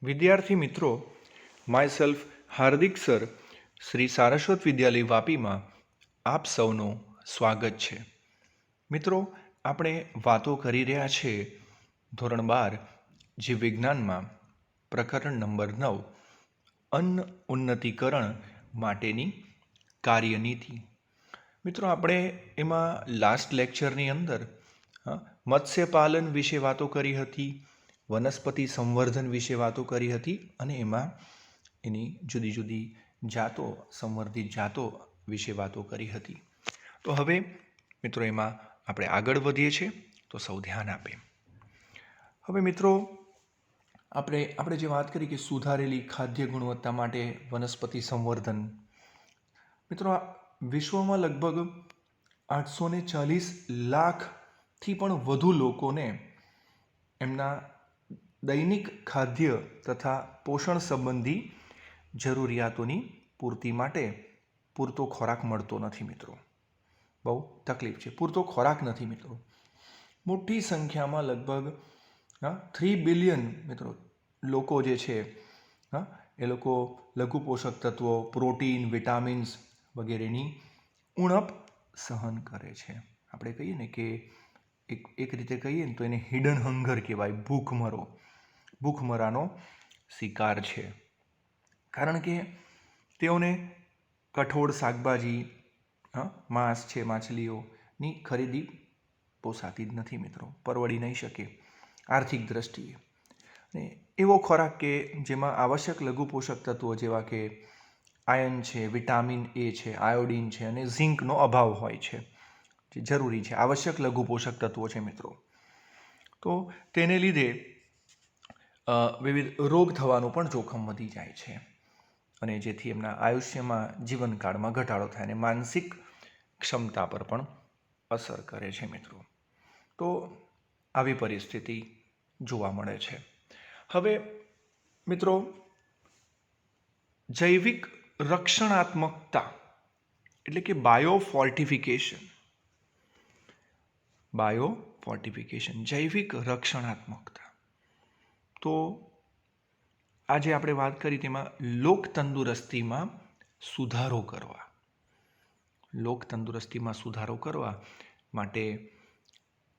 વિદ્યાર્થી મિત્રો, myself Hardik sir, Shri Saraswat Vidyalaya વાપીમાં આપ સૌનું સ્વાગત છે. મિત્રો, આપણે વાતો કરી રહ્યા છે ધોરણ 12 જીવ વિજ્ઞાનમાં પ્રકરણ નંબર 9 અન્ન ઉન્નતીકરણ માટેની કાર્યનીતિ. મિત્રો, આપણે એમાં લાસ્ટ લેક્ચરની અંદર મત્સ્યપાલન વિશે વાતો કરી હતી, વનસ્પતિ સંવર્ધન વિશે વાતો કરી હતી અને એમાં એની જુદી જુદી જાતો, સંવર્ધિત જાતો વિશે વાતો કરી હતી. તો હવે મિત્રો એમાં આપણે આગળ વધીએ છીએ, તો સૌ ધ્યાન આપે. હવે મિત્રો આપણે જે વાત કરી કે સુધારેલી ખાદ્ય ગુણવત્તા માટે વનસ્પતિ સંવર્ધન. મિત્રો, વિશ્વમાં લગભગ 840 લાખથી પણ વધુ લોકોને એમના દૈનિક ખાદ્ય તથા પોષણ સંબંધી જરૂરિયાતોની પૂર્તિ માટે પૂરતો ખોરાક મળતો નથી મિત્રો. બહુ તકલીફ છે, પૂરતો ખોરાક નથી મિત્રો. મોટી સંખ્યામાં લગભગ 3 બિલિયન મિત્રો લોકો જે છે એ લોકો લઘુ પોષક તત્વો, પ્રોટીન, વિટામિન્સ વગેરેની ઉણપ સહન કરે છે. આપણે કહીએ ને કે એક રીતે કહીએ ને તો એને હિડન હંગર કહેવાય, ભૂખમરાનો શિકાર છે. કારણ કે તેઓને કઠોળ, શાકભાજી, માંસ છે, માછલીઓની ખરીદી પોસાતી જ નથી મિત્રો, પરવડી નહીં શકે આર્થિક દ્રષ્ટિએ. અને એવો ખોરાક કે જેમાં આવશ્યક લઘુ પોષક તત્વો જેવા કે આયર્ન છે, વિટામિન એ છે, આયોડિન છે અને ઝિંકનો અભાવ હોય છે, જે જરૂરી છે, આવશ્યક લઘુ પોષક તત્વો છે મિત્રો. તો તેને લીધે વિવિધ રોગ થવાનું પણ જોખમ વધી જાય છે અને જેથી એમના આયુષ્યમાં, જીવનકાળમાં ઘટાડો થાય અને માનસિક ક્ષમતા પર પણ અસર કરે છે મિત્રો. તો આવી પરિસ્થિતિ જોવા મળે છે. હવે મિત્રો, જૈવિક રક્ષણાત્મકતા એટલે કે બાયોફોર્ટિફિકેશન, જૈવિક રક્ષણાત્મકતા. તો આજે આપણે વાત કરી તેમાં લોક તંદુરસ્તીમાં સુધારો કરવા માટે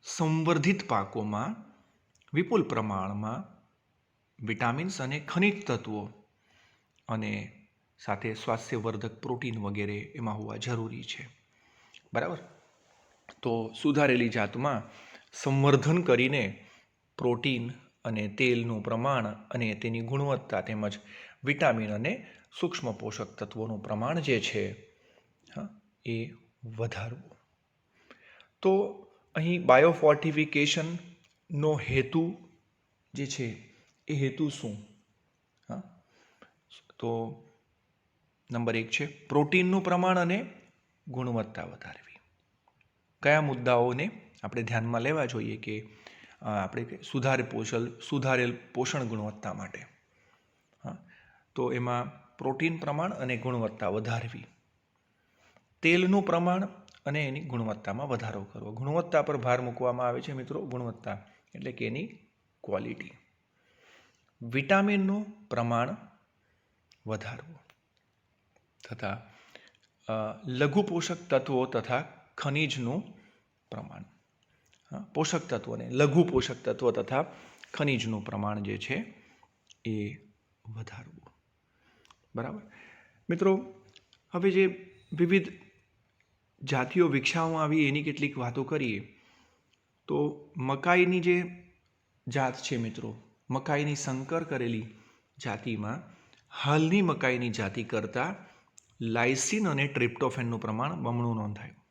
સંવર્ધિત પાકોમાં વિપુલ પ્રમાણમાં વિટામિન્સ અને ખનિજ તત્વો અને સાથે સ્વાસ્થ્યવર્ધક પ્રોટીન વગેરે એમાં હોવા જરૂરી છે. બરાબર. તો સુધારેલી જાતમાં સંવર્ધન કરીને પ્રોટીન અને તેલનું પ્રમાણ અને તેની ગુણવત્તા તેમજ વિટામિન અને સૂક્ષ્મ પોષક તત્વોનું પ્રમાણ જે છે એ વધારવું. તો અહીં બાયોફોર્ટિફિકેશનનો હેતુ જે છે એ હેતુ શું? તો નંબર 1 છે પ્રોટીનનું પ્રમાણ અને ગુણવત્તા વધારવી. કયા મુદ્દાઓને આપણે ધ્યાનમાં લેવા જોઈએ કે આપણે સુધારેલ પોષણ ગુણવત્તા માટે? તો એમાં પ્રોટીન પ્રમાણ અને ગુણવત્તા વધારવી, તેલનું પ્રમાણ અને એની ગુણવત્તામાં વધારો કરવો. ગુણવત્તા પર ભાર મૂકવામાં આવે છે મિત્રો, ગુણવત્તા એટલે કે એની ક્વોલિટી. વિટામિનનું પ્રમાણ વધારવું તથા લઘુ પોષક તત્વો તથા ખનિજનું પ્રમાણ, પોષક તત્વોને લઘુ પોષક તત્વો તથા ખનિજનું પ્રમાણ જે છે એ વધારવું. બરાબર મિત્રો. હવે જે વિવિધ જાતિઓ વિકસાવવામાં આવી એની કેટલીક વાતો કરીએ તો મકાઈની જે જાત છે મિત્રો, મકાઈની સંકર કરેલી જાતિમાં હાલની મકાઈની જાતિ કરતાં લાઇસિન અને ટ્રિપ્ટોફેનનું પ્રમાણ બમણું નોંધાયું.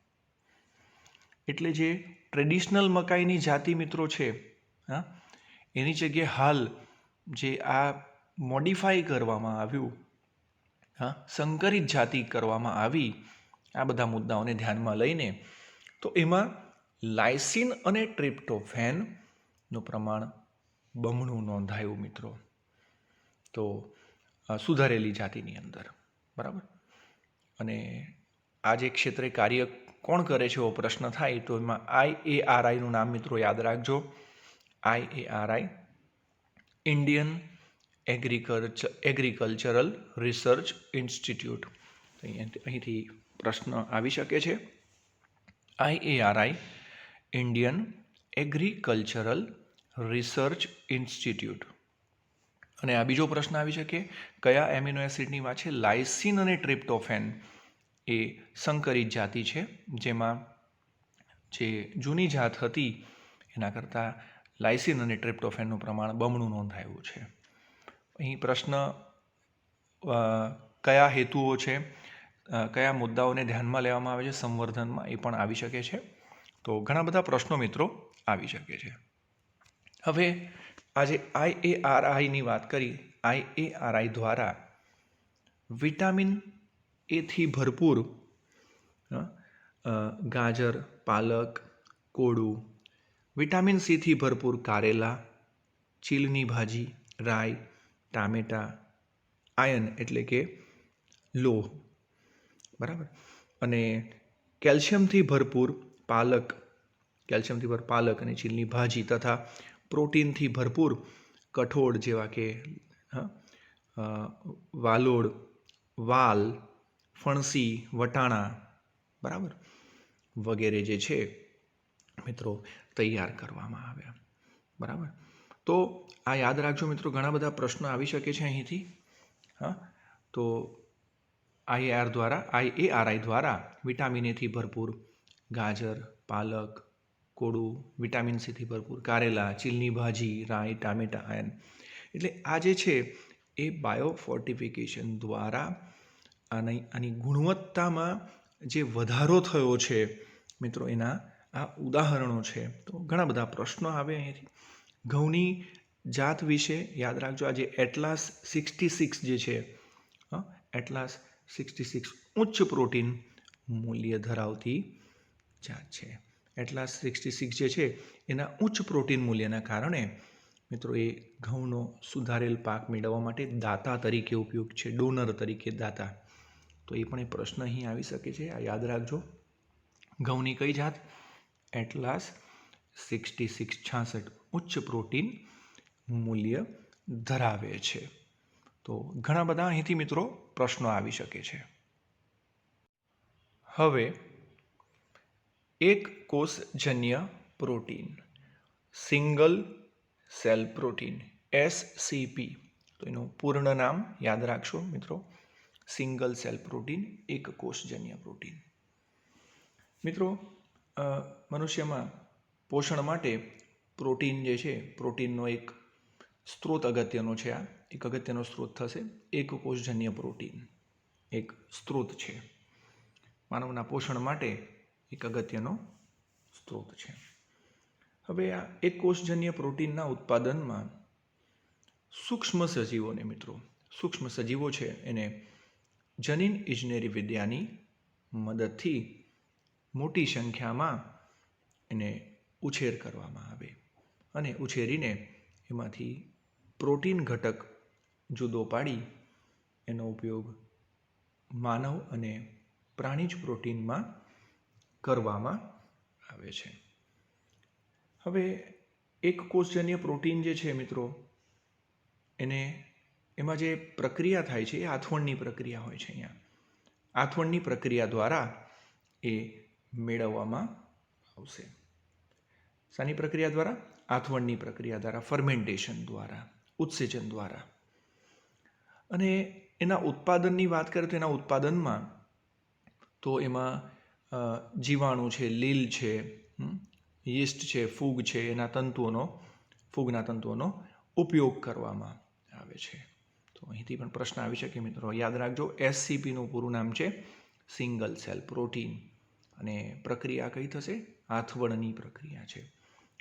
એટલે જે ટ્રેડિશનલ મકાઈની જાતિ મિત્રો છે એની જગ્યાએ હાલ જે આ મોડિફાઈ કરવામાં આવ્યું, સંકરિત જાતિ કરવામાં આવી, આ બધા મુદ્દાઓને ધ્યાનમાં લઈને તો એમાં લાઇસિન અને ટ્રિપ્ટોફેનનું પ્રમાણ બમણું નોંધાયું મિત્રો. તો સુધારેલી જાતિની અંદર. બરાબર. અને આ જે ક્ષેત્રે કાર્ય કોણ કરે છે એવો પ્રશ્ન થાય તો એમાં IARIનું નામ મિત્રો યાદ રાખજો. IARI, Indian agricultural research institute. અહીંથી પ્રશ્ન આવી શકે છે. IARI Indian agricultural research institute. અને આ બીજો પ્રશ્ન આવી શકે, કયા એમિનો એસિડની વાત છે? લાઇસિન અને ટ્રિપ્ટોફેન એ સંકરિત જાતિ છે, જેમાં જે જૂની જાત હતી એના કરતાં લાઇસિન અને ટ્રિપ્ટોફેનનું પ્રમાણ બમણું નોંધાયું છે. અહીં પ્રશ્ન કયા હેતુઓ છે, કયા મુદ્દાઓને ધ્યાનમાં લેવામાં આવે છે સંવર્ધનમાં, એ પણ આવી શકે છે. તો ઘણા બધા પ્રશ્નો મિત્રો આવી શકે છે. હવે આજે IARIની વાત કરી. IARI દ્વારા વિટામિન એથી ભરપૂર ગાજર, પાલક, કોળું, વિટામિન સીથી ભરપૂર કારેલા, ચીલની ભાજી, રાઈ, ટામેટા, આયર્ન એટલે કે લોહ, બરાબર, અને કેલ્શિયમથી ભરપૂર પાલક અને ચીલની ભાજી તથા પ્રોટીનથી ભરપૂર કઠોળ જેવા કે વાલોળ, વાલ, ફણસી, વટાણા, બરાબર, વગેરે જે છે મિત્રો તૈયાર કરવામાં આવ્યા. બરાબર, તો આ યાદ રાખજો મિત્રો, ઘણા બધા પ્રશ્નો આવી શકે છે અહીંથી. તો IARI દ્વારા વિટામિન એથી ભરપૂર ગાજર, પાલક, કોળું, વિટામિન સીથી ભરપૂર કારેલા, ચીલની ભાજી, રાઈ, ટામેટા, આયર્ન, એટલે આ જે છે એ બાયોફોર્ટિફિકેશન દ્વારા આની ગુણવત્તામાં જે વધારો થયો છે મિત્રો, એના આ ઉદાહરણો છે. તો ઘણા બધા પ્રશ્નો આવે અહીંથી. ઘઉંની જાત વિશે યાદ રાખજો. આજે એટલાસ 66 જે છે, એટલાસ 66 ઉચ્ચ પ્રોટીન મૂલ્ય ધરાવતી જાત છે. એટલાસ 66 જે છે એના ઉચ્ચ પ્રોટીન મૂલ્યના કારણે મિત્રો એ ઘઉંનો સુધારેલ પાક મેળવવા માટે દાતા તરીકે ઉપયોગ છે, ડોનર તરીકે દાતા. તો એ પણ એ પ્રશ્ન અહીં આવી શકે છે, આ યાદ રાખજો. ઘઉંની કઈ જાત? એટલાસ 66 ઉચ્ચ પ્રોટીન મૂલ્ય ધરાવે છે. તો ઘણા બધા અહીંથી મિત્રો પ્રશ્નો આવી શકે છે. હવે એક કોષજન્ય protein, single cell protein, SCP, તો એનું પૂર્ણ નામ યાદ રાખશો મિત્રો, સિંગલ સેલ પ્રોટીન, એક કોષજન્ય પ્રોટીન. મિત્રો મનુષ્યમાં પોષણ માટે પ્રોટીન જે છે, પ્રોટીનનો એક સ્ત્રોત અગત્યનો છે. આ એક અગત્યનો સ્ત્રોત થશે. એક કોષજન્ય પ્રોટીન એક સ્ત્રોત છે, માનવના પોષણ માટે એક અગત્યનો સ્ત્રોત છે. હવે આ એક કોષજન્ય પ્રોટીનના ઉત્પાદનમાં સૂક્ષ્મ સજીવોને મિત્રો, સૂક્ષ્મ સજીવો છે એને જનીન ઇજનેરી વિદ્યાની મદદથી મોટી સંખ્યામાં એને ઉછેર કરવામાં આવે અને ઉછેરીને એમાંથી પ્રોટીન ઘટક જુદો પાડી એનો ઉપયોગ માનવ અને પ્રાણીજ પ્રોટીનમાં કરવામાં આવે છે. હવે એક કોષજન્ય પ્રોટીન જે છે મિત્રો, એમાં જે પ્રક્રિયા થાય છે એ આથવણની પ્રક્રિયા હોય છે. અહીંયા આથવણની પ્રક્રિયા દ્વારા એ મેળવવામાં આવશે. શાની પ્રક્રિયા દ્વારા? આથવણની પ્રક્રિયા દ્વારા, ફર્મેન્ટેશન દ્વારા, ઉત્સેચન દ્વારા. અને એના ઉત્પાદનની વાત કરીએ તો એના ઉત્પાદનમાં તો એમાં જીવાણુ છે, લીલ છે, યીસ્ટ છે, ફૂગ છે, ફૂગના તંતુઓનો ઉપયોગ કરવામાં આવે છે. તો અહીંથી પણ પ્રશ્ન આવી શકે મિત્રો, યાદ રાખજો. SCPનું પૂરું નામ છે સિંગલ સેલ પ્રોટીન, અને પ્રક્રિયા કઈ થશે? આથવણની પ્રક્રિયા છે.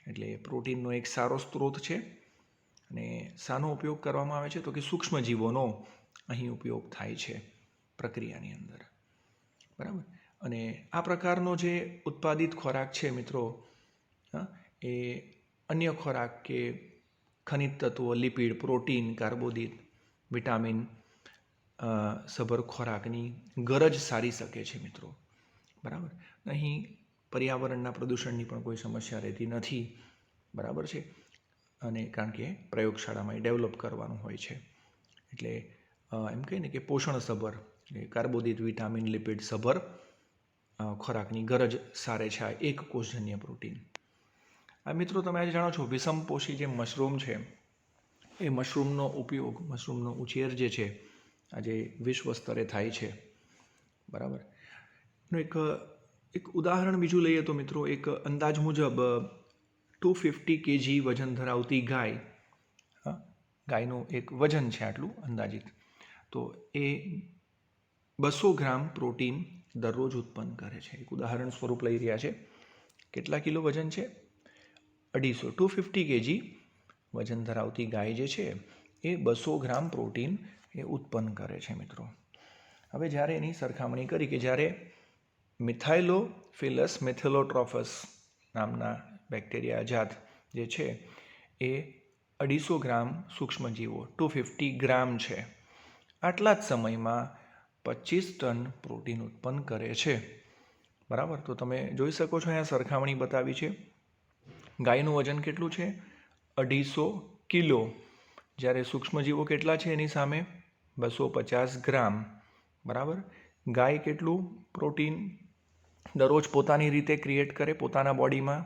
એટલે પ્રોટીનનો એક સારો સ્ત્રોત છે. અને શાનો ઉપયોગ કરવામાં આવે છે? તો કે સૂક્ષ્મ જીવોનો અહીં ઉપયોગ થાય છે પ્રક્રિયાની અંદર. બરાબર. અને આ પ્રકારનો જે ઉત્પાદિત ખોરાક છે મિત્રો, એ અન્ય ખોરાક કે ખનિજ તત્વો, લિપિડ, પ્રોટીન, કાર્બોદિત, વિટામિન સભર ખોરાકની ગરજ સારી શકે છે મિત્રો. બરાબર. અહીં પર્યાવરણના પ્રદૂષણની પણ કોઈ સમસ્યા રહેતી નથી. બરાબર છે. અને કારણ કે પ્રયોગશાળામાં ડેવલપ કરવાનું હોય છે. એટલે એમ કહીએ ને કે પોષણસભર એટલે કાર્બોદિત વિટામિન લિપિડ સભર ખોરાકની ગરજ સારે છે આ એક કોષજન્ય પ્રોટીન. આ મિત્રો તમે આજે જાણો છો વિષમપોષી જે મશરૂમ છે એ મશરૂમનો ઉપયોગ, મશરૂમનો ઉછેર જે છે આજે વિશ્વ સ્તરે થાય છે, બરાબર. એનું એક ઉદાહરણ બીજું લઈએ તો મિત્રો, એક અંદાજ મુજબ 250 kg વજન ધરાવતી ગાય, ગાયનું એક વજન છે આટલું અંદાજિત, તો એ 200 ગ્રામ પ્રોટીન દરરોજ ઉત્પન્ન કરે છે. એક ઉદાહરણ સ્વરૂપ લઈ રહ્યા છે. કેટલા કિલો વજન છે? 250. 250 kg વજન ધરાવતી ગાય જે છે એ 200 ગ્રામ પ્રોટીન એ ઉત્પન્ન કરે છે મિત્રો. હવે જ્યારે એની સરખામણી કરી કે જ્યારે મિથાઇલોફિલસ મેથેલોટ્રોફસ નામના બેક્ટેરિયા જાત જે છે એ 250 ગ્રામ સૂક્ષ્મજીવો 250 ગ્રામ છે, આટલા જ સમયમાં 25 ટન પ્રોટીન ઉત્પન્ન કરે છે, બરાબર. તો તમે જોઈ શકો છો અહીંયા સરખામણી બતાવી છે. ગાયનું વજન કેટલું છે? 250 કિલો, જ્યારે સૂક્ષ્મજીવો કેટલા છે એની સામે? 250 ગ્રામ, બરાબર. ગાય કેટલું પ્રોટીન દરરોજ પોતાની રીતે ક્રિએટ કરે, પોતાના બોડીમાં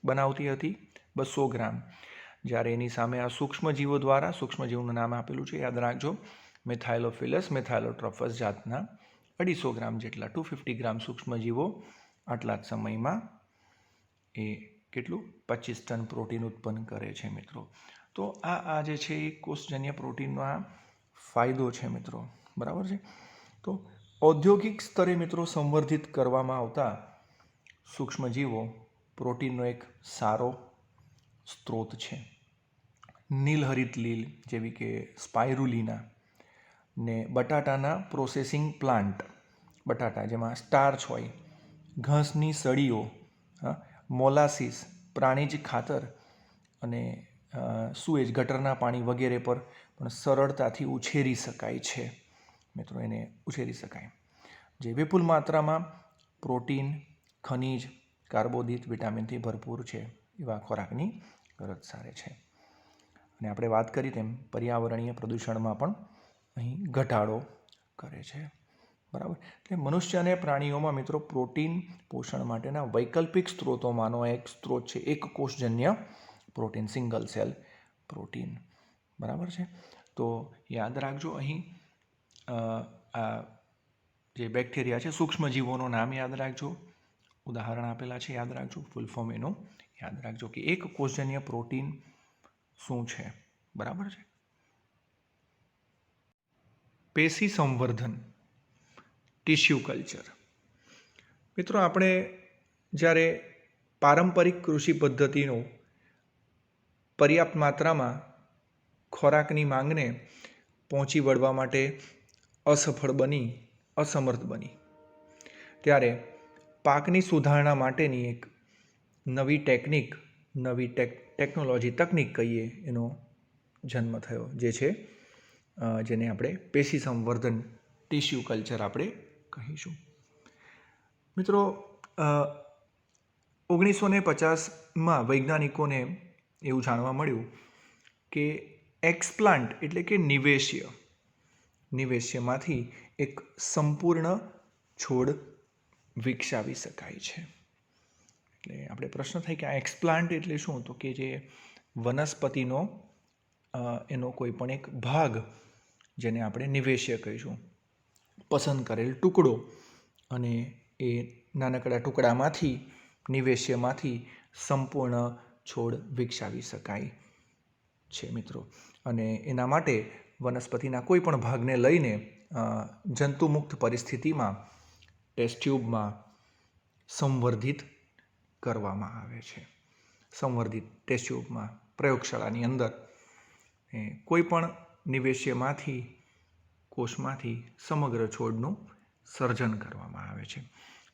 બનાવતી હતી? 200 ગ્રામ. જ્યારે એની સામે આ સૂક્ષ્મજીવો દ્વારા, સૂક્ષ્મજીવોનું નામ આપેલું છે યાદ રાખજો, મિથાઇલોફિલસ મેથાઇલોટ્રોફસ જાતના 250 ગ્રામ જેટલા 250 ગ્રામ સૂક્ષ્મજીવો આટલા જ સમયમાં એ કેટલું? 25 ટન પ્રોટીન ઉત્પન્ન કરે છે મિત્રો. તો આ જે છે એ કોષજન્ય પ્રોટીનનો આ ફાયદો છે મિત્રો, બરાબર છે. તો ઔદ્યોગિક સ્તરે મિત્રો સંવર્ધિત કરવામાં આવતા સૂક્ષ્મજીવો પ્રોટીનનો એક સારો સ્ત્રોત છે. નીલહરિત લીલ જેવી કે સ્પાયરુલિના ને બટાટાના પ્રોસેસિંગ પ્લાન્ટ, બટાટા જેમાં સ્ટાર્ચ હોય, ઘાસની સળીઓ, મોલાસીસ, પ્રાણીજ ખાતર અને સુએજ ગટરના પાણી વગેરે પર પણ સરળતાથી ઉછેરી શકાય છે મિત્રો, એને ઉછેરી શકાય. જે વિપુલ માત્રામાં પ્રોટીન, ખનિજ, કાર્બોદિત, વિટામિનથી ભરપૂર છે એવા ખોરાકની ગરજ સારે છે. અને આપણે વાત કરી તેમ પર્યાવરણીય પ્રદૂષણમાં પણ અહીં ઘટાડો કરે છે, બરાબર. એટલે મનુષ્ય અને પ્રાણીઓમાં મિત્રો પ્રોટીન પોષણ માટેના વૈકલ્પિક સ્ત્રોતોમાંનો એક સ્ત્રોત છે એક કોષજન્ય પ્રોટીન, સિંગલ સેલ પ્રોટીન, બરાબર છે. તો યાદ રાખજો અહીં આ જે બેક્ટેરિયા છે, સૂક્ષ્મજીવોનું નામ યાદ રાખજો, ઉદાહરણ આપેલા છે યાદ રાખજો, ફૂલ ફોર્મ એનું યાદ રાખજો કે એક કોષજન્ય પ્રોટીન શું છે, બરાબર છે. પેશી સંવર્ધન, ટિશ્યુ કલ્ચર. મિત્રો આપણે જ્યારે પારંપરિક કૃષિ પદ્ધતિનો પર્યાપ્ત માત્રામાં ખોરાકની માંગને પહોંચી વળવા માટે અસમર્થ બની ત્યારે પાકની સુધારણા માટેની એક નવી તકનિક કહીએ એનો જન્મ થયો, જે છે જેને આપણે પેશી સંવર્ધન, ટિશ્યુ કલ્ચર આપણે કહીશું. મિત્રો 1950માં વૈજ્ઞાનિકોને એવું જાણવા મળ્યું કે એક્સપ્લાન્ટ એટલે કે નિવેશ્યમાંથી એક સંપૂર્ણ છોડ વિકસાવી શકાય છે. એટલે આપણે પ્રશ્ન થાય કે આ એક્સપ્લાન્ટ એટલે શું? તો કે જે વનસ્પતિનો એનો કોઈ પણ એક ભાગ, જેને આપણે નિવેશ્ય કહીશું, પસંદ કરેલ ટુકડો, અને એ નાનકડા ટુકડામાંથી, નિવેશ્યમાંથી સંપૂર્ણ છોડ વિકસાવી શકાય છે મિત્રો. અને એના માટે વનસ્પતિના કોઈ પણ ભાગને લઈને જંતુમુક્ત પરિસ્થિતિમાં ટેસ્ટ ટ્યુબમાં સંવર્ધિત કરવામાં આવે છે. સંવર્ધિત ટેસ્ટ ટ્યુબમાં પ્રયોગશાળાની અંદર કોઈ પણ નિવેશ્યમાંથી, કોષમાંથી સમગ્ર છોડનું સર્જન કરવામાં આવે છે.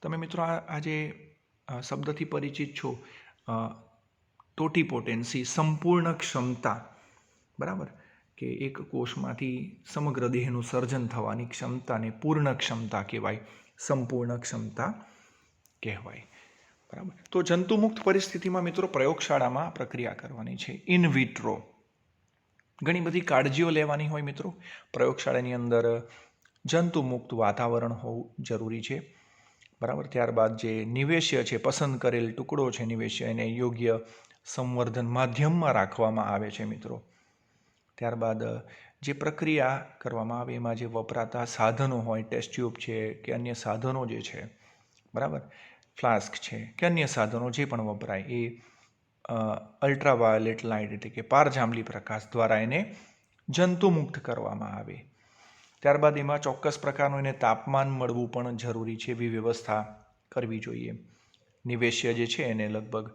તમે મિત્રો આ જે શબ્દથી પરિચિત છો, ટોટીપોટેન્સી, સંપૂર્ણ ક્ષમતા, બરાબર, કે એક કોષમાંથી સમગ્ર દેહનું સર્જન થવાની ક્ષમતાને પૂર્ણ ક્ષમતા કહેવાય, સંપૂર્ણ ક્ષમતા કહેવાય, બરાબર. તો જંતુમુક્ત પરિસ્થિતિમાં મિત્રો પ્રયોગશાળામાં પ્રક્રિયા કરવાની છે, ઇન વિટ્રો, ઘણી બધી કાળજીઓ લેવાની હોય મિત્રો. પ્રયોગશાળાની અંદર જંતુમુક્ત વાતાવરણ હોવું જરૂરી છે. બરાબર. ત્યારબાદ જે નિવેશ્ય છે, પસંદ કરેલ ટુકડો છે નિવેશ્ય, એને યોગ્ય સંવર્ધન માધ્યમમાં રાખવામાં આવે છે મિત્રો. ત્યારબાદ જે પ્રક્રિયા કરવામાં આવે એમાં જે વપરાતા સાધનો હોય, ટેસ્ટ ટ્યુબ છે કે અન્ય સાધનો જે છે, બરાબર, ફ્લાસ્ક છે કે અન્ય સાધનો જે પણ વપરાય એ અલ્ટ્રાવાયોલેટ લાઇટ એટલે કે પારજાંબલી પ્રકાશ દ્વારા એને જંતુમુક્ત કરવામાં આવે. ત્યારબાદ એમાં ચોક્કસ પ્રકારનું એને તાપમાન મળવું પણ જરૂરી છે, એવી વ્યવસ્થા કરવી જોઈએ. નિવેશ્ય જે છે એને લગભગ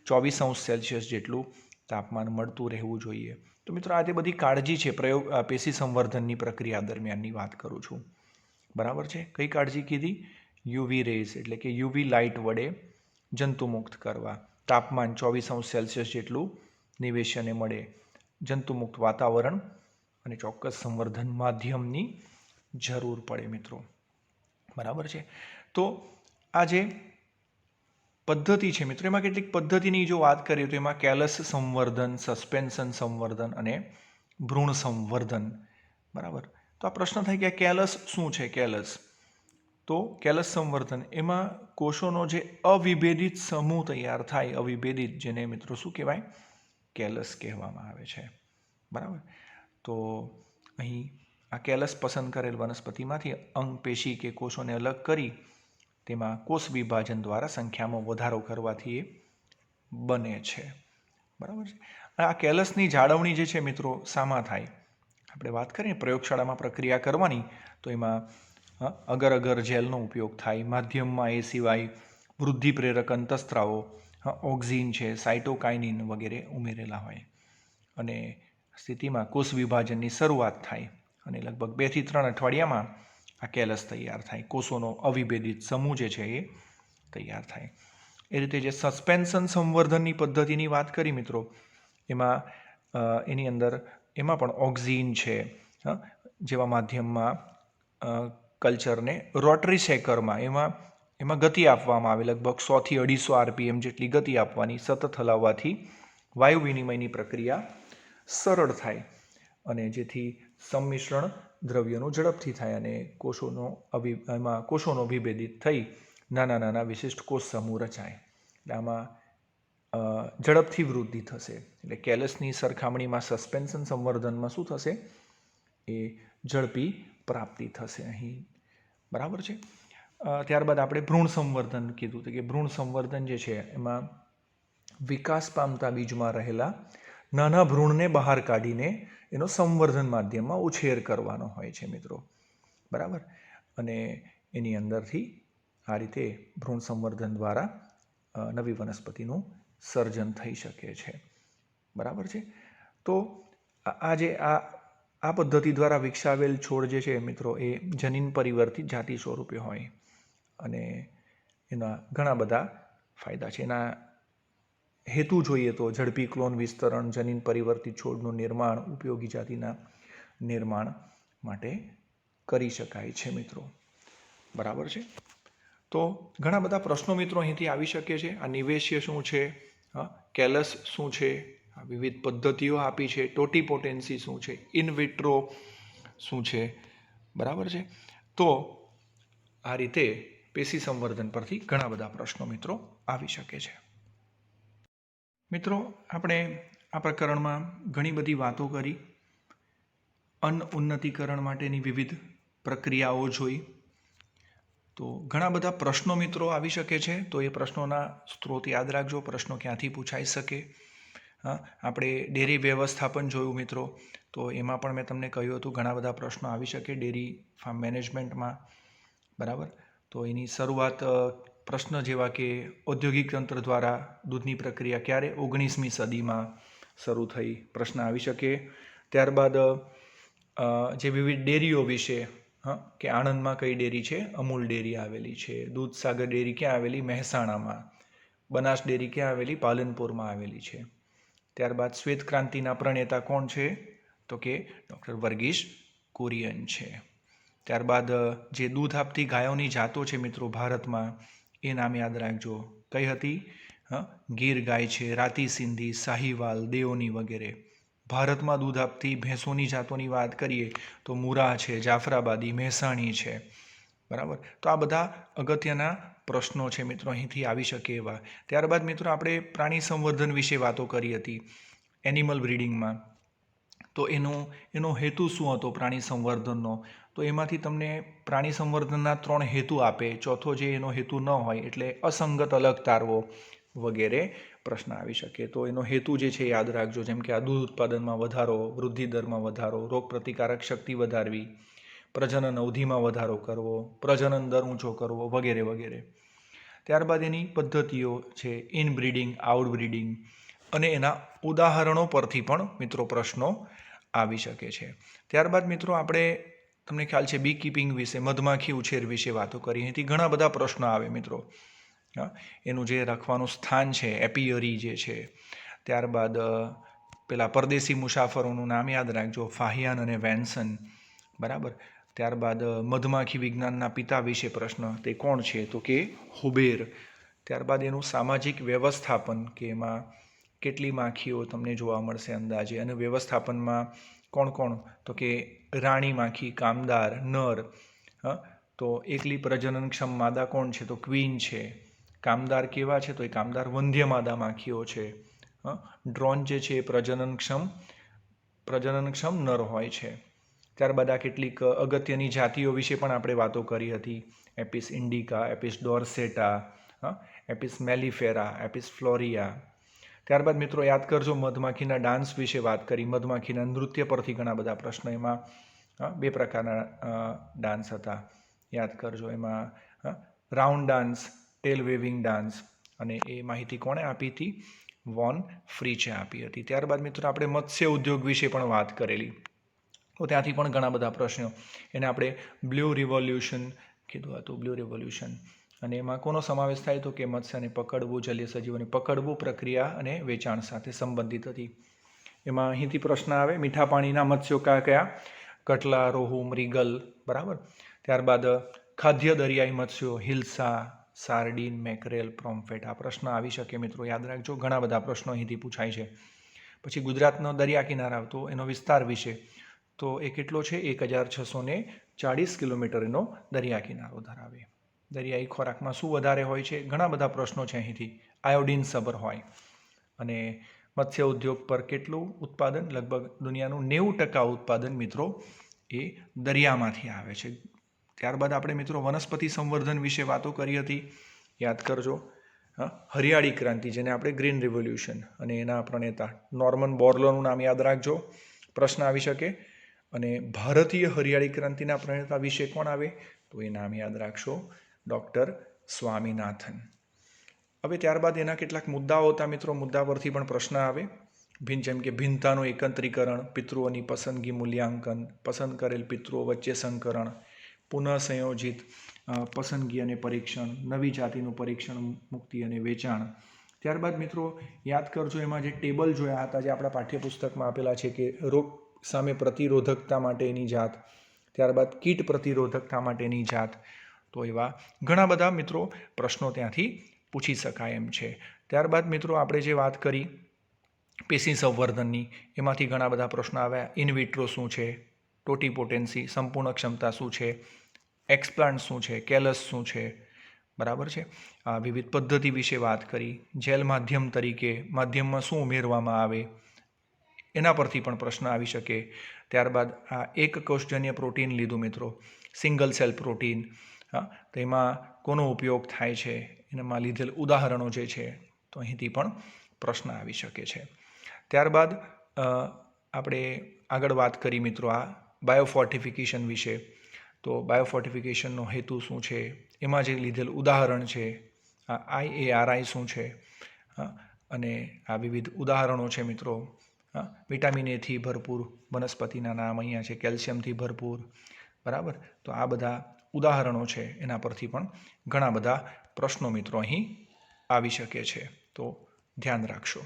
24°C જેટલું તાપમાન મળતું રહેવું જોઈએ. તો મિત્રો આ તે બધી કાળજી છે પેશી સંવર્ધનની પ્રક્રિયા દરમિયાનની વાત કરું છું. બરાબર છે. કઈ કાળજી કીધી? યુવી રેઝ એટલે કે યુવી લાઇટ વડે જંતુમુક્ત કરવા, તાપમાન 24°C જેટલું નિવેશ્યને મળે, જંતુમુક્ત વાતાવરણ અને ચોક્કસ સંવર્ધન માધ્યમની જરૂર પડે મિત્રો. બરાબર છે. તો આ જે પદ્ધતિ છે મિત્રો, એમાં કેટલીક પદ્ધતિની જો વાત કરીએ તો એમાં કેલસ સંવર્ધન, સસ્પેન્શન સંવર્ધન અને ભ્રૂણ સંવર્ધન. બરાબર. તો આ પ્રશ્ન થાય કે કેલસ શું છે? કેલસ તો કેલસ સંવર્ધન, એમાં કોષોનો જે અવિભેદિત સમૂહ તૈયાર થાય, અવિભેદિત, જેને મિત્રો શું કહેવાય? કેલસ કહેવામાં આવે છે. બરાબર. તો અહીં આ કેલસ પસંદ કરેલ વનસ્પતિમાંથી અંગ, પેશી કે કોષોને અલગ કરી તેમાં કોષ વિભાજન દ્વારા સંખ્યામાં વધારો કરવાથી એ બને છે. બરાબર છે. આ કેલસની જાળવણી જે છે મિત્રો શામાં થાય? આપણે વાત કરીએ પ્રયોગશાળામાં પ્રક્રિયા કરવાની તો એમાં અગર અગર જેલનો ઉપયોગ થાય. માધ્યમમાં એ સિવાય વૃદ્ધિ પ્રેરક અંતઃસ્ત્રાવો, ઓક્ઝિન છે, સાઇટોકાઇનિન વગેરે ઉમેરેલા હોય અને સ્થિતિમાં કોષ વિભાજનની શરૂઆત થાય અને લગભગ 2 થી 3 અઠવાડિયામાં આ કેલસ તૈયાર થાય. કોષોનો અવિભેદિત સમૂહ જે છે એ તૈયાર થાય. એ રીતે જે સસ્પેન્શન સંવર્ધનની પદ્ધતિની વાત કરી મિત્રો, એમાં એની અંદર એમાં પણ ઓક્ઝિન છે જેવા માધ્યમમાં કલ્ચરને રોટરી શેકરમાં એમાં ગતિ આપવામાં આવે. લગભગ 100 થી 250 RPM જેટલી ગતિ આપવાની. સતત હલાવવાથી વાયુ વિનિમયની પ્રક્રિયા સરળ થાય અને જેથી સંમિશ્રણ દ્રવ્યનું ઝડપથી થાય અને કોષોનો વિભેદિત થઈ નાના નાના વિશિષ્ટ કોષ સમૂહ રચાય. એટલે આમાં ઝડપથી વૃદ્ધિ થશે. એટલે કેલસની સરખામણીમાં સસ્પેન્શન સંવર્ધનમાં શું થશે? એ ઝડપી પ્રાપ્તિ થશે અહીં. બરાબર છે. ત્યારબાદ આપણે ભ્રૂણ સંવર્ધન કીધું કે ભ્રૂણ સંવર્ધન જે છે એમાં વિકાસ પામતા બીજમાં રહેલા નાના ભ્રૂણને બહાર કાઢીને એનો સંવર્ધન માધ્યમમાં ઉછેર કરવાનો હોય છે મિત્રો. બરાબર. અને એની અંદરથી આ રીતે ભ્રૂણ સંવર્ધન દ્વારા નવી વનસ્પતિનું સર્જન થઈ શકે છે. બરાબર છે. તો આ પદ્ધતિ દ્વારા વિકસાવેલ છોડ જે છે મિત્રો એ જનીન પરિવર્તિત જાતિ સ્વરૂપે હોય અને એના ઘણા બધા ફાયદા છે. એના હેતુ જોઈએ તો ઝડપી ક્લોન વિસ્તરણ, જનીન પરિવર્તિત છોડનું નિર્માણ ઉપયોગી જાતિના નિર્માણ માટે કરી શકાય છે મિત્રો. બરાબર છે. તો ઘણા બધા પ્રશ્નો મિત્રો અહીંથી આવી શકે છે. આ નિવેશ્ય શું છે, કેલસ શું છે, વિવિધ પદ્ધતિઓ આપી છે, ટોટીપોટેન્સી શું છે, ઇન વિટ્રો શું છે. બરાબર છે. તો આ રીતે પેશી સંવર્ધન પરથી ઘણા બધા પ્રશ્નો મિત્રો આવી શકે છે. મિત્રો આપણે આ પ્રકરણમાં ઘણી બધી વાતો કરી. અન્ન ઉન્નતીકરણ માટેની વિવિધ પ્રક્રિયાઓ જોઈ. તો ઘણા બધા પ્રશ્નો મિત્રો આવી શકે છે. તો એ પ્રશ્નોના સ્ત્રોત યાદ રાખજો. પ્રશ્નો ક્યાંથી પૂછાઈ શકે. આપણે ડેરી વ્યવસ્થાપન જોયું મિત્રો. તો એમાં પણ મેં તમને કહ્યું હતું ઘણા બધા પ્રશ્નો આવી શકે ડેરી ફાર્મ મેનેજમેન્ટમાં. બરાબર. તો એની શરૂઆત પ્રશ્ન જેવા કે ઔદ્યોગિક તંત્ર દ્વારા દૂધની પ્રક્રિયા ક્યારે 19મી સદીમાં શરૂ થઈ, પ્રશ્ન આવી શકે. ત્યારબાદ જે વિવિધ ડેરીઓ વિશે, કે આણંદમાં કઈ ડેરી છે? અમૂલ ડેરી આવેલી છે. દૂધસાગર ડેરી ક્યાં આવેલી? મહેસાણામાં. બનાસ ડેરી ક્યાં આવેલી? પાલનપુરમાં આવેલી છે. ત્યારબાદ શ્વેત ક્રાંતિના પ્રણેતા કોણ છે? તો કે ડૉક્ટર વર્ગીસ કુરિયન છે. ત્યારબાદ જે દૂધ આપતી ગાયોની જાતો છે મિત્રો ભારતમાં, એ નામ યાદ રાખજો. કઈ હતી? ગીર ગાય છે, રાતી સિંધી, સાહીવાલ, દેઓની વગેરે. ભારતમાં દૂધ આપતી ભેંસોની જાતોની વાત કરીએ તો મુરા છે, જાફરાબાદી, મહેસાણી છે, બરાબર. તો આ બધા અગત્યના પ્રશ્નો છે મિત્રો, અહીંથી આવી શકે એવા. ત્યારબાદ મિત્રો આપણે પ્રાણી સંવર્ધન વિશે વાતો કરી હતી એનિમલ બ્રીડિંગમાં. તો એનો હેતુ શું હતો પ્રાણી સંવર્ધનનો? તો એમાંથી તમને પ્રાણી સંવર્ધનના 3 હેતુ આપે, ચોથો જે એનો હેતુ ન હોય એટલે અસંગત અલગ તારવો વગેરે પ્રશ્ન આવી શકે. તો એનો હેતુ જે છે યાદ રાખજો, જેમ કે આ દૂધ ઉત્પાદનમાં વધારો, વૃદ્ધિ દરમાં વધારો, રોગ પ્રતિકારક શક્તિ વધારવી, પ્રજનન અવધિમાં વધારો કરવો, પ્રજનન દર ઊંચો કરવો વગેરે વગેરે. ત્યારબાદ એની પદ્ધતિઓ છે ઇનબ્રીડિંગ, આઉટબ્રીડિંગ, અને એના ઉદાહરણો પરથી પણ મિત્રો પ્રશ્નો આવી શકે છે. ત્યારબાદ મિત્રો આપણે, તમને ખ્યાલ છે બી કીપિંગ વિશે, મધમાખી ઉછેર વિશે વાતો કરી. અહીંથી ઘણા બધા પ્રશ્નો આવે મિત્રો. એનું જે રાખવાનું સ્થાન છે, એપિયરી જે છે. ત્યારબાદ પેલા પરદેશી મુસાફરોનું નામ યાદ રાખજો, ફાહિયાન અને વેન્સન, બરાબર. ત્યારબાદ મધમાખી વિજ્ઞાનના પિતા વિશે પ્રશ્ન, તે કોણ છે? તો કે હુબેર. ત્યારબાદ એનું સામાજિક વ્યવસ્થાપન, કે એમાં કેટલી માખીઓ તમને જોવા મળશે અંદાજે, અને વ્યવસ્થાપનમાં કોણ કોણ? તો કે રાણી માખી, કામદાર, નર. તો એકલી પ્રજનનક્ષમ માદા કોણ છે? તો ક્વીન છે. કામદાર કેવા છે? તો એ કામદાર વંધ્ય માદા માખીઓ છે. ડ્રોન જે છે એ પ્રજનનક્ષમ નર હોય છે. ત્યારબાદ આ કેટલીક અગત્યની જાતિઓ વિશે પણ આપણે વાતો કરી હતી. એપિસ ઇન્ડિકા, એપિસ ડોર્સેટા, એપિસ મેલિફેરા, એપિસ ફ્લોરિયા. ત્યારબાદ મિત્રો યાદ કરજો, મધમાખીના ડાન્સ વિશે વાત કરી, મધમાખીના નૃત્ય પરથી ઘણા બધા પ્રશ્નો. એમાં 2 પ્રકારના ડાન્સ હતા, યાદ કરજો. એમાં રાઉન્ડ ડાન્સ, ટેલ વેવિંગ ડાન્સ, અને એ માહિતી કોણે આપી હતી? વોન ફ્રીચે આપી હતી. ત્યારબાદ મિત્રો આપણે મત્સ્ય ઉદ્યોગ વિશે પણ વાત કરેલી, તો ત્યાંથી પણ ઘણા બધા પ્રશ્નો. એને આપણે બ્લુ રિવોલ્યુશન કીધું હતું, બ્લુ રિવોલ્યુશન. અને એમાં કોનો સમાવેશ થાય? તો કે મત્સ્યને પકડવું, જલીય સજીવોને પકડવું પ્રક્રિયા અને વેચાણ સાથે સંબંધિત હતી. એમાં અહીંથી પ્રશ્ન આવે, મીઠા પાણીના મત્સ્યો કયા કયા? કટલા, રોહુ, મૃગલ, બરાબર. ત્યારબાદ ખાદ્ય દરિયાઈ મત્સ્યો, હિલ્સા, સાર્ડીન, મેકરેલ, પ્રોમ્ફેટ. આ પ્રશ્ન આવી શકે મિત્રો, યાદ રાખજો. ઘણા બધા પ્રશ્નો અહીંથી પૂછાય છે. પછી ગુજરાતનો દરિયા કિનારા, તો એનો વિસ્તાર વિશે, તો એ કેટલો છે? 1640 કિલોમીટર એનો દરિયા કિનારો ધરાવે. દરિયાઈ ખોરાકમાં શું વધારે હોય છે? ઘણા બધા પ્રશ્નો છે અહીંથી. આયોડિન સભર હોય. અને મત્સ્ય ઉદ્યોગ પર કેટલું ઉત્પાદન? લગભગ દુનિયાનું 90% ઉત્પાદન મિત્રો એ દરિયામાંથી આવે છે. ત્યારબાદ આપણે મિત્રો વનસ્પતિ સંવર્ધન વિશે વાતો કરી હતી, યાદ કરજો. હરિયાળી ક્રાંતિ, જેને આપણે ગ્રીન રિવોલ્યુશન, અને એના પ્રણેતા નોર્મન બોરલોનું નામ યાદ રાખજો, પ્રશ્ન આવી શકે. અને ભારતીય હરિયાળી ક્રાંતિના પ્રણેતા વિશે કોણ આવે? તો એ નામ યાદ રાખશો, ડૉક્ટર સ્વામીનાથન. હવે ત્યારબાદ એના કેટલાક મુદ્દાઓ હતા મિત્રો, મુદ્દા પરથી પણ પ્રશ્ન આવે. જેમ કે ભિન્નતાનું એકત્રીકરણ, પિતૃઓની પસંદગી મૂલ્યાંકન, પસંદ કરેલ પિતૃઓ વચ્ચે સંકરણ, પુનઃ સંયોજિત પસંદગી અને પરીક્ષણ, નવી જાતિનું પરીક્ષણ, મુક્તિ અને વેચાણ. ત્યારબાદ મિત્રો યાદ કરજો, એમાં જે ટેબલ જોયા હતા, જે આપણા પાઠ્યપુસ્તકમાં આપેલા છે, કે રોગ સામે પ્રતિરોધકતા માટેની જાત, ત્યારબાદ કીટ પ્રતિરોધકતા માટેની જાત. તો એવા ઘણા બધા મિત્રો પ્રશ્નો ત્યાંથી પૂછી શકાય એમ છે. ત્યારબાદ મિત્રો આપણે જે વાત કરી પેશી સંવર્ધનની, એમાંથી ઘણા બધા પ્રશ્નો આવ્યા. ઇનવિટ્રો શું છે? ટોટીપોટેન્સી, સંપૂર્ણ ક્ષમતા શું છે? એક્સપ્લાન્ટ શું છે? કેલસ શું છે? બરાબર છે. આ વિવિધ પદ્ધતિ વિશે વાત કરી. જેલ માધ્યમ તરીકે માધ્યમમાં શું ઉમેરવામાં આવે, એના પરથી પણ પ્રશ્ન આવી શકે. ત્યારબાદ આ એક કોષજન્ય પ્રોટીન લીધું મિત્રો, સિંગલ સેલ પ્રોટીન. તો એમાં કોનો ઉપયોગ થાય છે, એનામાં લીધેલ ઉદાહરણો જે છે, તો અહીંથી પણ પ્રશ્ન આવી શકે છે. ત્યારબાદ આપણે આગળ વાત કરી મિત્રો આ બાયોફોર્ટિફિકેશન વિશે. તો બાયોફોર્ટિફિકેશનનો હેતુ શું છે, એમાં જે લીધેલ ઉદાહરણ છે, IARI શું છે, અને આ વિવિધ ઉદાહરણો છે મિત્રો. વિટામિન એથી ભરપૂર વનસ્પતિના નામ અહીંયા છે, કેલ્શિયમથી ભરપૂર, બરાબર. તો આ બધા ઉદાહરણો છે, એના પરથી પણ ઘણા બધા પ્રશ્નો મિત્રો અહીં આવી શકે છે. તો ધ્યાન રાખશો.